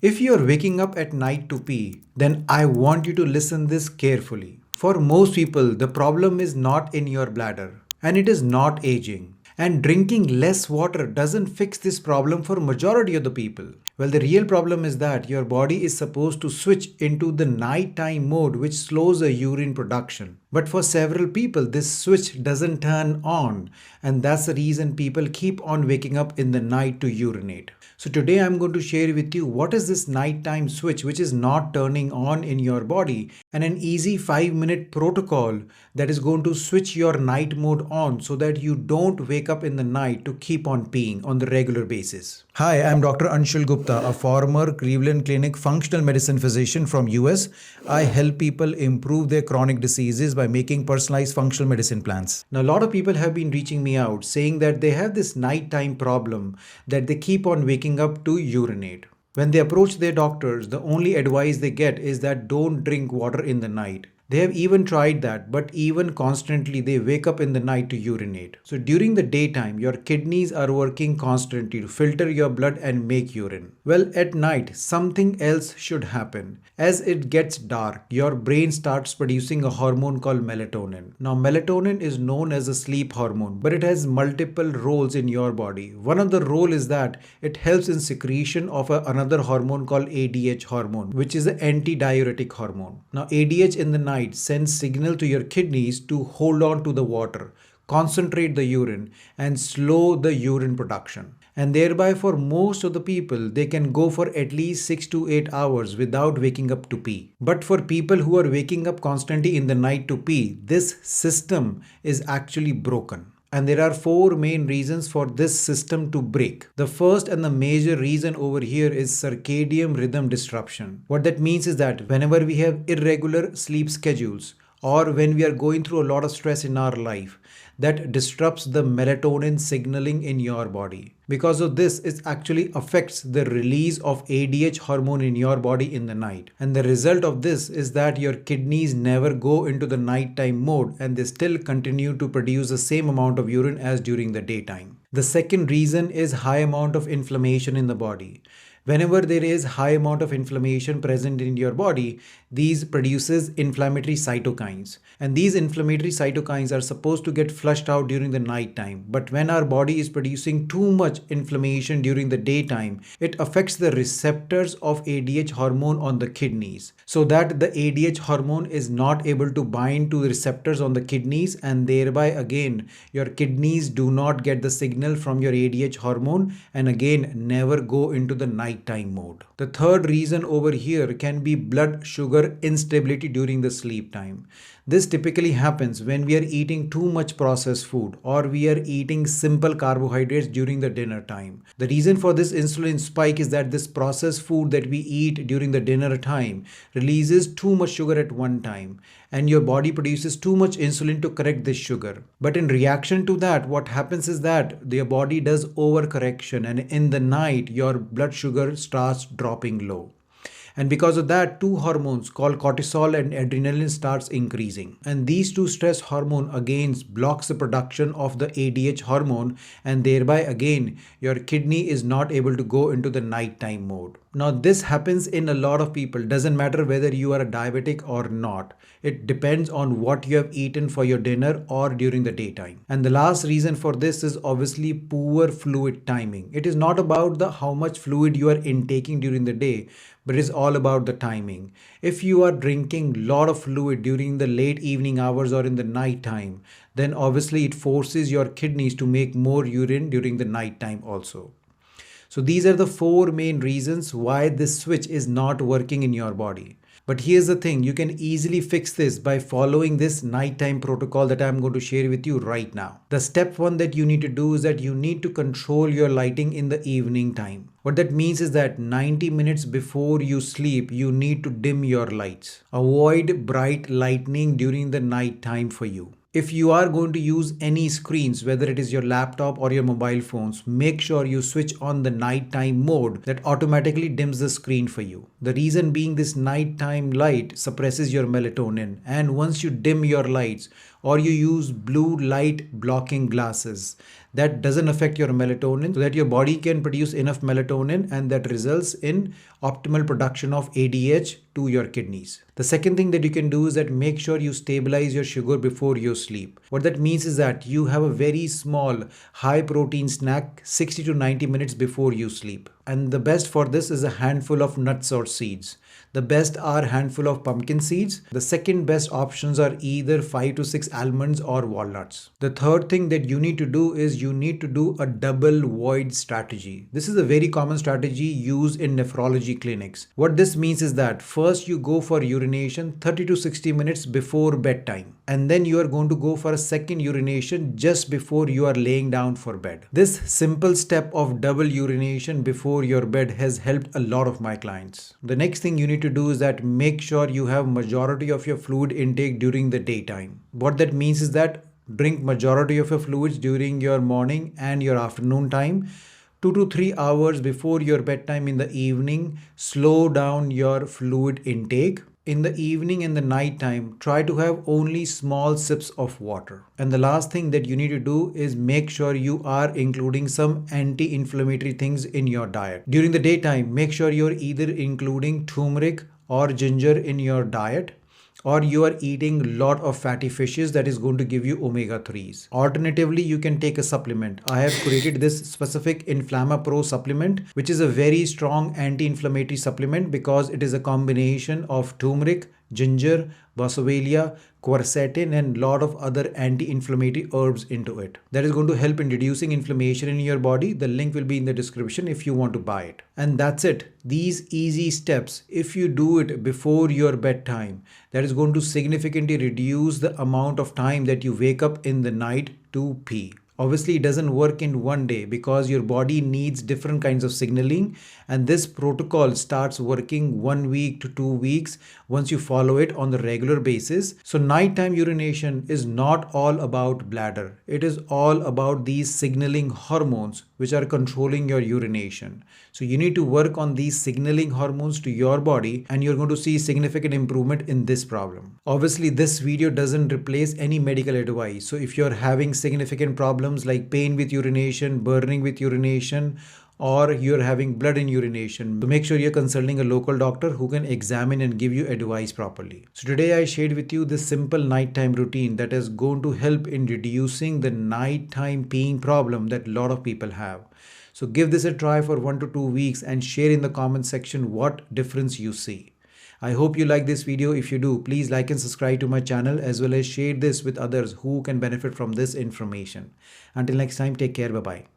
If you are waking up at night to pee, then I want you to listen this carefully. For most people, the problem is not in your bladder and it is not aging. And drinking less water doesn't fix this problem for majority of the people. Well, the real problem is that your body is supposed to switch into the nighttime mode, which slows the urine production. But for several people, this switch doesn't turn on, and that's the reason people keep on waking up in the night to urinate. So today I'm going to share with you what is this nighttime switch which is not turning on in your body, and an easy 5-minute protocol that is going to switch your night mode on so that you don't wake up in the night to keep on peeing on the regular basis. Hi, I'm Dr. Anshul Gupta, a former Cleveland Clinic functional medicine physician from US. I help people improve their chronic diseases by making personalized functional medicine plans. Now, a lot of people have been reaching me out saying that they have this nighttime problem that they keep on waking up to urinate. When they approach their doctors, the only advice they get is that don't drink water in the night. They have even tried that, but even constantly they wake up in the night to urinate. So during the daytime, your kidneys are working constantly to filter your blood and make urine. Well, at night, something else should happen. As it gets dark, your brain starts producing a hormone called melatonin. Now, melatonin is known as a sleep hormone, but it has multiple roles in your body. One of the role is that it helps in secretion of another hormone called ADH hormone, which is an antidiuretic hormone. Now, ADH in the night sends signal to your kidneys to hold on to the water, concentrate the urine, and slow the urine production. And thereby, for most of the people, they can go for at least 6 to 8 hours without waking up to pee. But for people who are waking up constantly in the night to pee, this system is actually broken. And there are 4 main reasons for this system to break. The first and the major reason over here is circadian rhythm disruption. What that means is that whenever we have irregular sleep schedules, or when we are going through a lot of stress in our life, that disrupts the melatonin signaling in your body. Because of this, it actually affects the release of ADH hormone in your body in the night. And the result of this is that your kidneys never go into the nighttime mode and they still continue to produce the same amount of urine as during the daytime. The second reason is high amount of inflammation in the body. Whenever there is high amount of inflammation present in your body, these produces inflammatory cytokines. And these inflammatory cytokines are supposed to get flushed out during the night time. But when our body is producing too much inflammation during the daytime, it affects the receptors of ADH hormone on the kidneys. So that the ADH hormone is not able to bind to the receptors on the kidneys, and thereby again, your kidneys do not get the signal from your ADH hormone and again never go into the nighttime mode. The third reason over here can be blood sugar instability during the sleep time. This typically happens when we are eating too much processed food or we are eating simple carbohydrates during the dinner time. The reason for this insulin spike is that this processed food that we eat during the dinner time releases too much sugar at one time, and your body produces too much insulin to correct this sugar. But in reaction to that, what happens is that your body does overcorrection, and in the night your blood sugar starts dropping low. And because of that, 2 hormones called cortisol and adrenaline starts increasing. And these 2 stress hormone again blocks the production of the ADH hormone, and thereby again your kidney is not able to go into the nighttime mode. Now this happens in a lot of people. Doesn't matter whether you are a diabetic or not. It depends on what you have eaten for your dinner or during the daytime. And the last reason for this is obviously poor fluid timing. It is not about how much fluid you are intaking during the day, but it is all about the timing. If you are drinking a lot of fluid during the late evening hours or in the night time, then obviously it forces your kidneys to make more urine during the night time also. So these are the 4 main reasons why this switch is not working in your body. But here's the thing, you can easily fix this by following this nighttime protocol that I'm going to share with you right now. The step 1 that you need to do is that you need to control your lighting in the evening time. What that means is that 90 minutes before you sleep, you need to dim your lights. Avoid bright lighting during the night time for you. If you are going to use any screens, whether it is your laptop or your mobile phones, make sure you switch on the nighttime mode that automatically dims the screen for you. The reason being, this nighttime light suppresses your melatonin, and once you dim your lights, or you use blue light blocking glasses. That doesn't affect your melatonin, so that your body can produce enough melatonin, and that results in optimal production of ADH to your kidneys. The second thing that you can do is that make sure you stabilize your sugar before you sleep. What that means is that you have a very small high protein snack 60 to 90 minutes before you sleep. And the best for this is a handful of nuts or seeds. The best are handful of pumpkin seeds. The second best options are either 5 to 6 almonds or walnuts. The third thing that you need to do is you need to do a double void strategy. This is a very common strategy used in nephrology clinics. What this means is that first you go for urination 30 to 60 minutes before bedtime, and then you are going to go for a second urination just before you are laying down for bed. This simple step of double urination before your bed has helped a lot of my clients. The next thing you need to do is that make sure you have majority of your fluid intake during the daytime. What that means is that drink majority of your fluids during your morning and your afternoon time. 2 to 3 hours before your bedtime in the evening, slow down your fluid intake. In the evening and the night time, try to have only small sips of water. And the last thing that you need to do is make sure you are including some anti-inflammatory things in your diet. During the daytime, make sure you're either including turmeric or ginger in your diet, or you are eating a lot of fatty fishes that is going to give you omega-3s. Alternatively, you can take a supplement. I have created this specific InflammaPro supplement, which is a very strong anti-inflammatory supplement because it is a combination of turmeric, ginger, boswellia, quercetin, and a lot of other anti-inflammatory herbs into it. That is going to help in reducing inflammation in your body. The link will be in the description if you want to buy it. And that's it. These easy steps, if you do it before your bedtime, that is going to significantly reduce the amount of time that you wake up in the night to pee. Obviously, it doesn't work in one day because your body needs different kinds of signaling, and this protocol starts working 1 week to 2 weeks once you follow it on the regular basis. So nighttime urination is not all about bladder. It is all about these signaling hormones which are controlling your urination. So you need to work on these signaling hormones to your body, and you're going to see significant improvement in this problem. Obviously, this video doesn't replace any medical advice. So if you're having significant problems like pain with urination, burning with urination, or you're having blood in urination, so make sure you're consulting a local doctor who can examine and give you advice properly. So today I shared with you this simple nighttime routine that is going to help in reducing the nighttime peeing problem that a lot of people have. So give this a try for 1 to 2 weeks and share in the comment section what difference you see. I hope you like this video. If you do, please like and subscribe to my channel, as well as share this with others who can benefit from this information. Until next time, take care. Bye-bye.